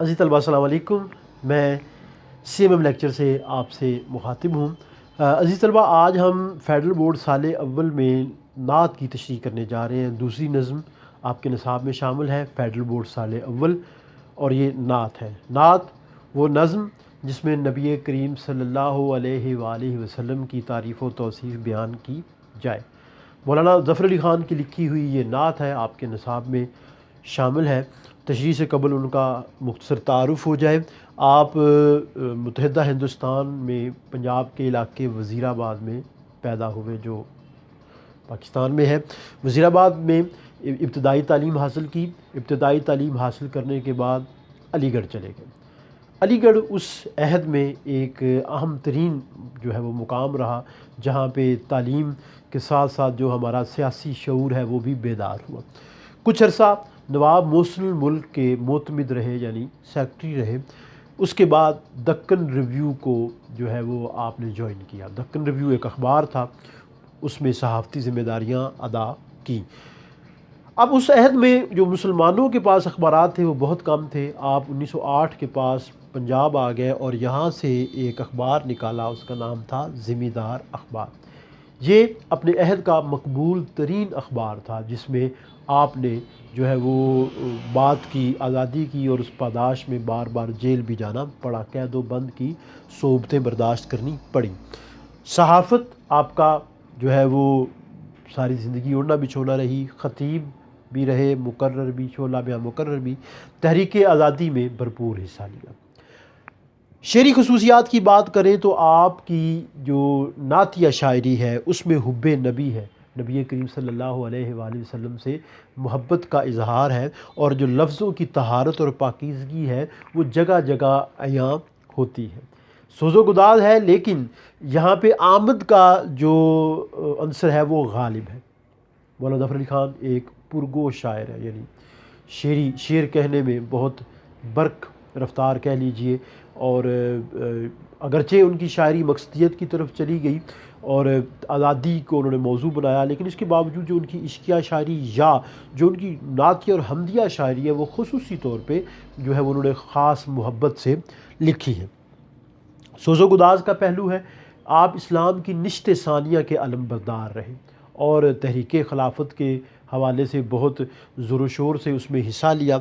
عزیز طلباء السلام علیکم، میں سی ایم ایم لیکچر سے آپ سے مخاطب ہوں۔ عزیز طلباء، آج ہم فیڈرل بورڈ سال اول میں نعت کی تشریح کرنے جا رہے ہیں۔ دوسری نظم آپ کے نصاب میں شامل ہے، فیڈرل بورڈ سال اول، اور یہ نعت ہے۔ نعت وہ نظم جس میں نبی کریم صلی اللہ علیہ وآلہ وسلم کی تعریف و توصیف بیان کی جائے۔ مولانا ظفر علی خان کی لکھی ہوئی یہ نعت ہے، آپ کے نصاب میں شامل ہے۔ تشریح سے قبل ان کا مختصر تعارف ہو جائے۔ آپ متحدہ ہندوستان میں پنجاب کے علاقے وزیر آباد میں پیدا ہوئے، جو پاکستان میں ہے۔ وزیر آباد میں ابتدائی تعلیم حاصل کی۔ ابتدائی تعلیم حاصل کرنے کے بعد علی گڑھ چلے گئے۔ علی گڑھ اس عہد میں ایک اہم ترین جو ہے وہ مقام رہا، جہاں پہ تعلیم کے ساتھ ساتھ جو ہمارا سیاسی شعور ہے وہ بھی بیدار ہوا۔ کچھ عرصہ نواب محسن الملک کے معتمد رہے، یعنی سیکرٹری رہے۔ اس کے بعد دکن ریویو کو جو ہے وہ آپ نے جوائن کیا۔ دکن ریویو ایک اخبار تھا، اس میں صحافتی ذمہ داریاں ادا کی۔ اب اس عہد میں جو مسلمانوں کے پاس اخبارات تھے وہ بہت کم تھے۔ آپ 1908 کے پاس پنجاب آ گئے اور یہاں سے ایک اخبار نکالا، اس کا نام تھا ذمہ دار اخبار۔ یہ اپنے عہد کا مقبول ترین اخبار تھا، جس میں آپ نے جو ہے وہ بات کی، آزادی کی، اور اس پاداش میں بار بار جیل بھی جانا پڑا، قید و بند کی صعوبتیں برداشت کرنی پڑیں۔ صحافت آپ کا جو ہے وہ ساری زندگی اوڑھنا بچھونا رہی۔ خطیب بھی رہے، مقرر بھی، شعلہ بیاں مقرر بھی۔ تحریک آزادی میں بھرپور حصہ لیا۔ شعری خصوصیات کی بات کریں تو آپ کی جو نعتیہ شاعری ہے اس میں حب نبی ہے، نبی کریم صلی اللہ علیہ وآلہ وسلم سے محبت کا اظہار ہے، اور جو لفظوں کی طہارت اور پاکیزگی ہے وہ جگہ جگہ عیاں ہوتی ہے۔ سوز و گداز ہے، لیکن یہاں پہ آمد کا جو عنصر ہے وہ غالب ہے۔ مولانا ظفر علی خان ایک پرگو شاعر ہے، یعنی شعر کہنے میں بہت برق رفتار کہہ لیجئے، اور اگرچہ ان کی شاعری مقصدیت کی طرف چلی گئی اور آزادی کو انہوں نے موضوع بنایا، لیکن اس کے باوجود جو ان کی عشقیہ شاعری یا جو ان کی نعتیہ اور حمدیہ شاعری ہے وہ خصوصی طور پہ جو ہے وہ انہوں نے خاص محبت سے لکھی ہے۔ سوز و گداز کا پہلو ہے، آپ اسلام کی نشت ثانیہ کے علم بردار رہے اور تحریک خلافت کے حوالے سے بہت زور و شور سے اس میں حصہ لیا۔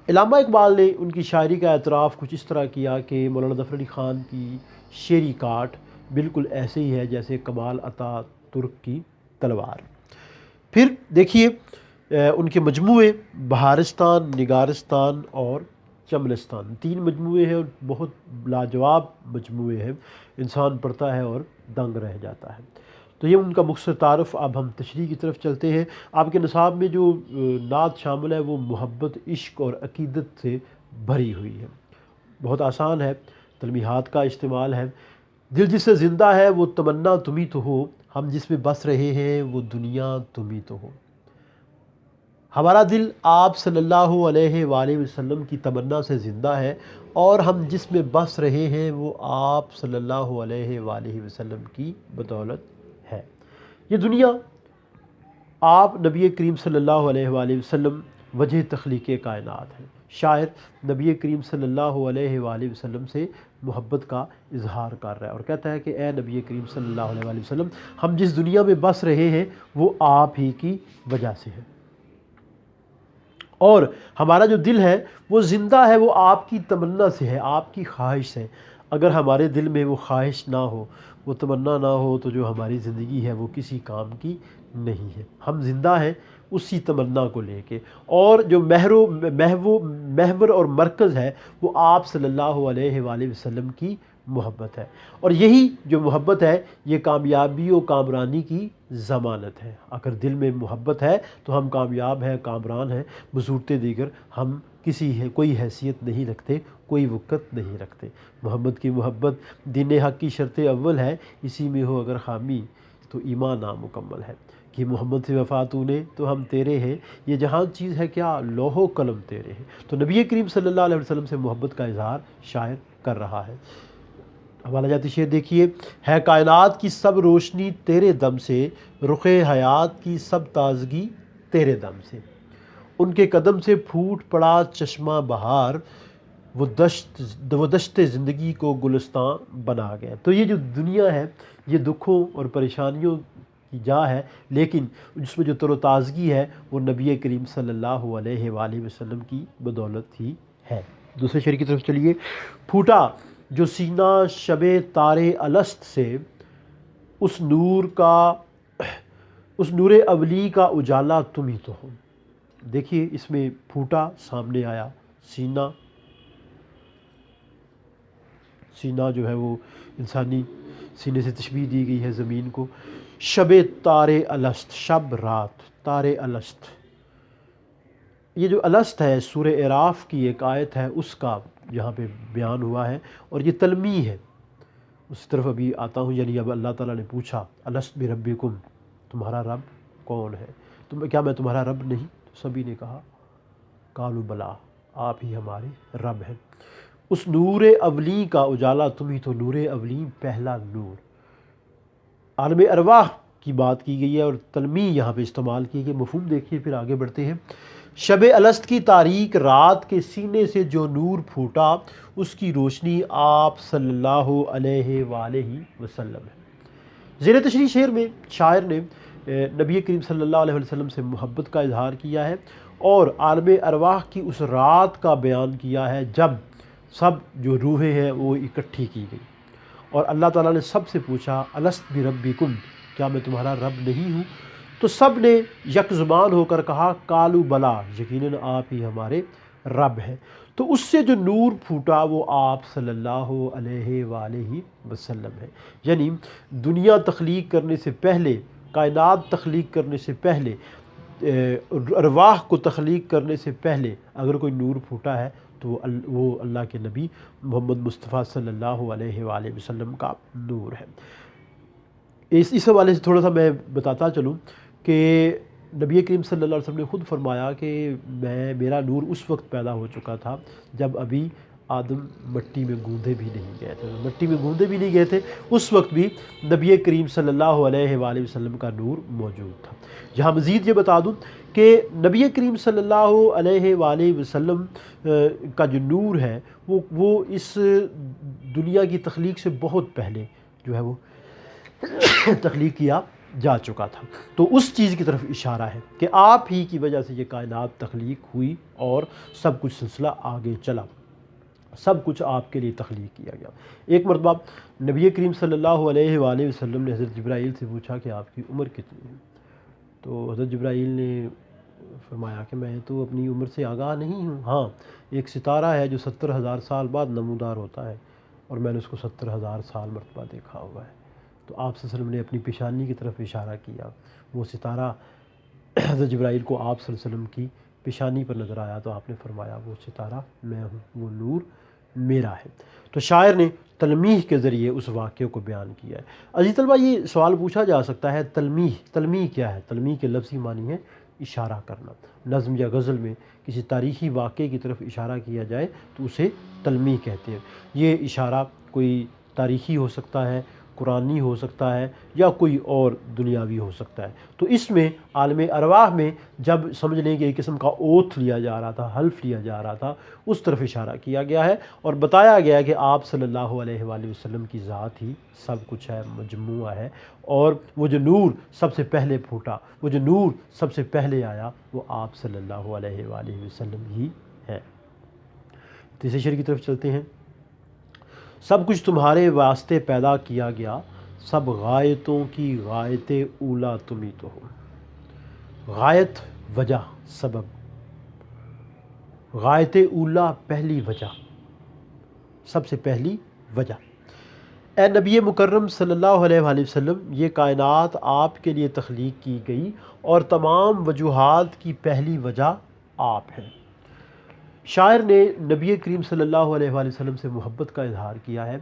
علامہ اقبال نے ان کی شاعری کا اعتراف کچھ اس طرح کیا کہ مولانا ظفر علی خان کی شعری کاٹ بالکل ایسے ہی ہے جیسے کمال عطا ترک کی تلوار۔ پھر دیکھیے ان کے مجموعے بہارستان، نگارستان اور چمنستان، 3 مجموعے ہیں اور بہت لاجواب مجموعے ہیں، انسان پڑھتا ہے اور دنگ رہ جاتا ہے۔ تو یہ ان کا مختصر تعارف۔ اب ہم تشریح کی طرف چلتے ہیں۔ آپ کے نصاب میں جو نعت شامل ہے وہ محبت، عشق اور عقیدت سے بھری ہوئی ہے، بہت آسان ہے، تلمیحات کا استعمال ہے۔ دل جس سے زندہ ہے وہ تمنا تمہیں تو ہو، ہم جس میں بس رہے ہیں وہ دنیا تمہیں تو ہو۔ ہمارا دل آپ صلی اللہ علیہ وآلہ وسلم کی تمنا سے زندہ ہے، اور ہم جس میں بس رہے ہیں وہ آپ صلی اللہ علیہ وآلہ وسلم کی بدولت ہے۔ یہ دنیا آپ نبی کریم صلی اللہ علیہ وآلہ وسلم وجہ تخلیق کائنات ہے۔ شاعر نبی کریم صلی اللہ علیہ وآلہ وسلم سے محبت کا اظہار کر رہا ہے اور کہتا ہے کہ اے نبی کریم صلی اللہ علیہ وآلہ وسلم، ہم جس دنیا میں بس رہے ہیں وہ آپ ہی کی وجہ سے ہے، اور ہمارا جو دل ہے وہ زندہ ہے، وہ آپ کی تمنا سے ہے، آپ کی خواہش سے۔ اگر ہمارے دل میں وہ خواہش نہ ہو، وہ تمنا نہ ہو، تو جو ہماری زندگی ہے وہ کسی کام کی نہیں ہے۔ ہم زندہ ہیں اسی تمنا کو لے کے، اور جو محور اور مرکز ہے وہ آپ صلی اللہ علیہ وآلہ وسلم کی محبت ہے، اور یہی جو محبت ہے یہ کامیابی و کامرانی کی ضمانت ہے۔ اگر دل میں محبت ہے تو ہم کامیاب ہیں، کامران ہیں، بصورت دیگر ہم کوئی حیثیت نہیں رکھتے، کوئی وقت نہیں رکھتے۔ محمد کی محبت دین حق کی شرط اول ہے، اسی میں ہو اگر خامی تو ایمان نامکمل ہے۔ کہ محمد سے وفا تو نے تو ہم تیرے ہیں، یہ جہاں چیز ہے کیا لوح و قلم تیرے ہیں۔ تو نبی کریم صلی اللہ علیہ وسلم سے محبت کا اظہار شاعر کر رہا ہے۔ حوالہ جاتی شعر دیکھیے، ہے کائنات کی سب روشنی تیرے دم سے، رخ حیات کی سب تازگی تیرے دم سے، ان کے قدم سے پھوٹ پڑا چشمہ بہار، وہ دشت زندگی کو گلستان بنا گیا۔ تو یہ جو دنیا ہے یہ دکھوں اور پریشانیوں کی جا ہے، لیکن اس میں جو تر و تازگی ہے وہ نبی کریم صلی اللہ علیہ وآلہ وسلم کی بدولت ہی ہے۔ دوسرے شعر کی طرف چلیے۔ پھوٹا جو سینہ شب تار الست سے، اس نور اولی کا اجالا تم ہی تو ہو۔ دیکھیے اس میں پھوٹا سامنے آیا، سینہ جو ہے وہ انسانی سینے سے تشبیہ دی گئی ہے زمین کو۔ شب تار الست، شب رات، تار الست، یہ جو الست ہے سورہ اعراف کی ایک آیت ہے، اس کا یہاں پہ بیان ہوا ہے، اور یہ تلمیح ہے۔ اس طرف ابھی آتا ہوں، یعنی اب اللہ تعالیٰ نے پوچھا الست بربکم، تمہارا رب کون ہے؟ کیا میں تمہارا رب نہیں؟ تو سبھی نے کہا قالوا بلا، آپ ہی ہمارے رب ہیں۔ اس نور اولی کا اجالا تم ہی تو، نور اولی پہلا نور۔ عالم ارواح کی بات کی گئی ہے اور تلمیح یہاں پہ استعمال کی گئی۔ مفہوم دیکھیے، پھر آگے بڑھتے ہیں۔ شب الست کی تاریک رات کے سینے سے جو نور پھوٹا، اس کی روشنی آپ صلی اللہ علیہ وآلہ وسلم ہے۔ زیر تشریح شعر میں شاعر نے نبی کریم صلی اللہ علیہ وسلم سے محبت کا اظہار کیا ہے اور عالم ارواح کی اس رات کا بیان کیا ہے جب سب جو روحیں ہیں وہ اکٹھی کی گئی، اور اللہ تعالیٰ نے سب سے پوچھا الست بربکم، کیا میں تمہارا رب نہیں ہوں؟ تو سب نے یک زبان ہو کر کہا قالوا بلا، یقیناً آپ ہی ہمارے رب ہیں۔ تو اس سے جو نور پھوٹا وہ آپ صلی اللہ علیہ وآلہ وسلم ہے۔ یعنی دنیا تخلیق کرنے سے پہلے، کائنات تخلیق کرنے سے پہلے، ارواح کو تخلیق کرنے سے پہلے اگر کوئی نور پھوٹا ہے تو وہ اللہ کے نبی محمد مصطفیٰ صلی اللہ علیہ وآلہ وسلم کا نور ہے۔ اس حوالے سے تھوڑا سا میں بتاتا چلوں کہ نبی کریم صلی اللہ علیہ وسلم نے خود فرمایا کہ میرا نور اس وقت پیدا ہو چکا تھا جب ابھی آدم مٹی میں گوندے بھی نہیں گئے تھے، مٹی میں گوندے بھی نہیں گئے تھے، اس وقت بھی نبی کریم صلی اللہ علیہ وآلہ وسلم کا نور موجود تھا۔ یہاں مزید یہ بتا دوں کہ نبی کریم صلی اللہ علیہ وآلہ وسلم کا جو نور ہے وہ اس دنیا کی تخلیق سے بہت پہلے جو ہے وہ تخلیق کیا جا چکا تھا۔ تو اس چیز کی طرف اشارہ ہے کہ آپ ہی کی وجہ سے یہ کائنات تخلیق ہوئی اور سب کچھ سلسلہ آگے چلا، سب کچھ آپ کے لیے تخلیق کیا گیا۔ ایک مرتبہ نبی کریم صلی اللہ علیہ وآلہ وسلم نے حضرت جبرائیل سے پوچھا کہ آپ کی عمر کتنی ہے؟ تو حضرت جبرائیل نے فرمایا کہ میں تو اپنی عمر سے آگاہ نہیں ہوں، ہاں ایک ستارہ ہے جو 70,000 سال بعد نمودار ہوتا ہے اور میں نے اس کو 70,000 سال مرتبہ دیکھا ہوا ہے۔ تو آپ صلی اللہ علیہ وسلم نے اپنی پیشانی کی طرف اشارہ کیا، وہ ستارہ حضرت جبرائیل کو آپ صلی اللہ علیہ وسلم کی پیشانی پر نظر آیا تو آپ نے فرمایا وہ ستارہ میں ہوں، وہ نور میرا ہے۔ تو شاعر نے تلمیح کے ذریعے اس واقعے کو بیان کیا ہے۔ عزیز طلبہ، یہ سوال پوچھا جا سکتا ہے تلمیح کیا ہے؟ تلمیح کے لفظی معنی ہے اشارہ کرنا۔ نظم یا غزل میں کسی تاریخی واقعے کی طرف اشارہ کیا جائے تو اسے تلمیح کہتے ہیں۔ یہ اشارہ کوئی تاریخی ہو سکتا ہے، قرآنی ہو سکتا ہے یا کوئی اور دنیاوی ہو سکتا ہے۔ تو اس میں عالم ارواح میں جب سمجھ لیں کہ ایک قسم کا اوتھ لیا جا رہا تھا، حلف لیا جا رہا تھا، اس طرف اشارہ کیا گیا ہے اور بتایا گیا ہے کہ آپ صلی اللہ علیہ وآلہ وسلم کی ذات ہی سب کچھ ہے، مجموعہ ہے، اور وہ جو نور سب سے پہلے پھوٹا، وہ جو نور سب سے پہلے آیا، وہ آپ صلی اللہ علیہ وآلہ وسلم ہی ہے۔ تیسرے شعر کی طرف چلتے ہیں۔ سب کچھ تمہارے واسطے پیدا کیا گیا، سب غایتوں کی غایت اولا تم ہی تو ہو۔ غایت وجہ، سبب، غایت اولا پہلی وجہ، سب سے پہلی وجہ۔ اے نبی مکرم صلی اللہ علیہ وآلہ وسلم، یہ کائنات آپ کے لیے تخلیق کی گئی اور تمام وجوہات کی پہلی وجہ آپ ہیں۔ شاعر نے نبی کریم صلی اللہ علیہ وآلہ وسلم سے محبت کا اظہار کیا ہے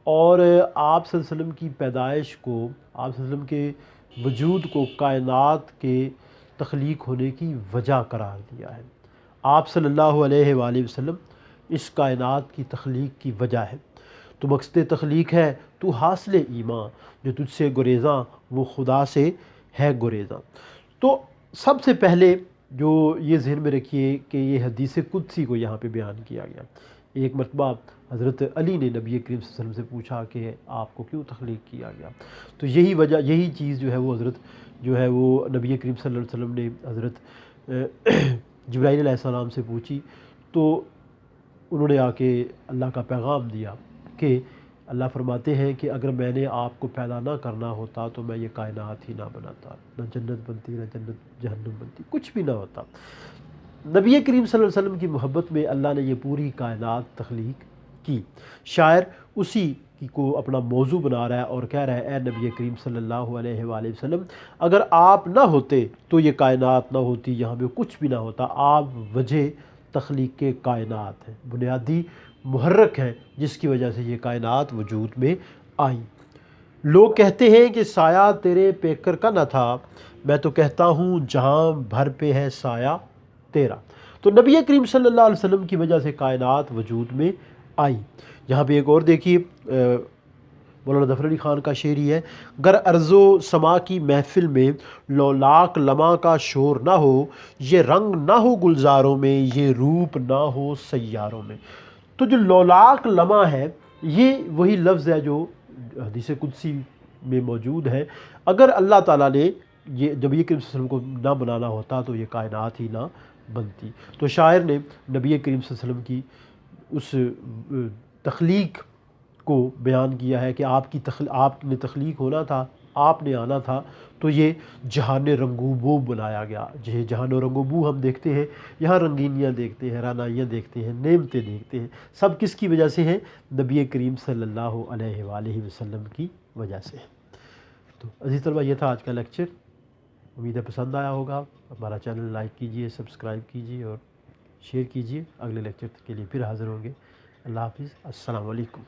اور آپ صلی اللہ علیہ وسلم کی پیدائش کو، آپ صلی اللہ علیہ وسلم کے وجود کو کائنات کے تخلیق ہونے کی وجہ قرار دیا ہے۔ آپ صلی اللہ علیہ وآلہ وسلم اس کائنات کی تخلیق کی وجہ ہے۔ تو مقصد تخلیق ہے تو حاصل ایمان، جو تجھ سے گریزاں وہ خدا سے ہے گریزاں۔ تو سب سے پہلے جو یہ ذہن میں رکھیے کہ یہ حدیث قدسی کو یہاں پہ بیان کیا گیا، ایک مرتبہ حضرت علی نے نبی کریم صلی اللہ علیہ وسلم سے پوچھا کہ آپ کو کیوں تخلیق کیا گیا؟ تو یہی وجہ، یہی چیز جو ہے وہ حضرت جو ہے وہ نبی کریم صلی اللہ علیہ وسلم نے حضرت جبرائیل علیہ السلام سے پوچھی، تو انہوں نے آ کے اللہ کا پیغام دیا کہ اللہ فرماتے ہیں کہ اگر میں نے آپ کو پیدا نہ کرنا ہوتا تو میں یہ کائنات ہی نہ بناتا، نہ جنت بنتی، نہ جنت جہنم بنتی، کچھ بھی نہ ہوتا۔ نبی کریم صلی اللہ علیہ وسلم کی محبت میں اللہ نے یہ پوری کائنات تخلیق کی۔ شاعر اسی کو اپنا موضوع بنا رہا ہے اور کہہ رہا ہے، اے نبی کریم صلی اللہ علیہ وآلہ وسلم، اگر آپ نہ ہوتے تو یہ کائنات نہ ہوتی، یہاں پہ کچھ بھی نہ ہوتا۔ آپ وجہ تخلیق کے کائنات ہیں، بنیادی محرک ہے جس کی وجہ سے یہ کائنات وجود میں آئی۔ لوگ کہتے ہیں کہ سایہ تیرے پیکر کا نہ تھا، میں تو کہتا ہوں جہاں بھر پہ ہے سایہ تیرا۔ تو نبی کریم صلی اللہ علیہ وسلم کی وجہ سے کائنات وجود میں آئی۔ یہاں پہ ایک اور دیکھیے، مولانا ظفر علی خان کا شعر ہی ہے، گر ارض و سما کی محفل میں لولاک لمحہ کا شور نہ ہو، یہ رنگ نہ ہو گلزاروں میں، یہ روپ نہ ہو سیاروں میں۔ تو جو لولاک لمحہ ہے، یہ وہی لفظ ہے جو حدیث قدسی میں موجود ہے۔ اگر اللہ تعالیٰ نے یہ نبی کریم صلی اللہ علیہ وسلم کو نہ بنانا ہوتا تو یہ کائنات ہی نہ بنتی۔ تو شاعر نے نبی کریم صلی اللہ علیہ وسلم کی اس تخلیق کو بیان کیا ہے کہ آپ نے تخلیق ہونا تھا، آپ نے آنا تھا، تو یہ جہان رنگ و بو بنایا گیا۔ جہان رنگ و بو ہم دیکھتے ہیں، یہاں رنگینیاں دیکھتے ہیں، رعنائیاں دیکھتے ہیں، نعمتیں دیکھتے ہیں، سب کس کی وجہ سے ہیں؟ نبی کریم صلی اللہ علیہ وآلہ وسلم کی وجہ سے۔ تو عزیز طلبہ، یہ تھا آج کا لیکچر، امید ہے پسند آیا ہوگا۔ ہمارا چینل لائک کیجئے، سبسکرائب کیجئے اور شیئر کیجئے۔ اگلے لیکچر کے لیے پھر حاضر ہوں گے۔ اللہ حافظ، السلام علیکم۔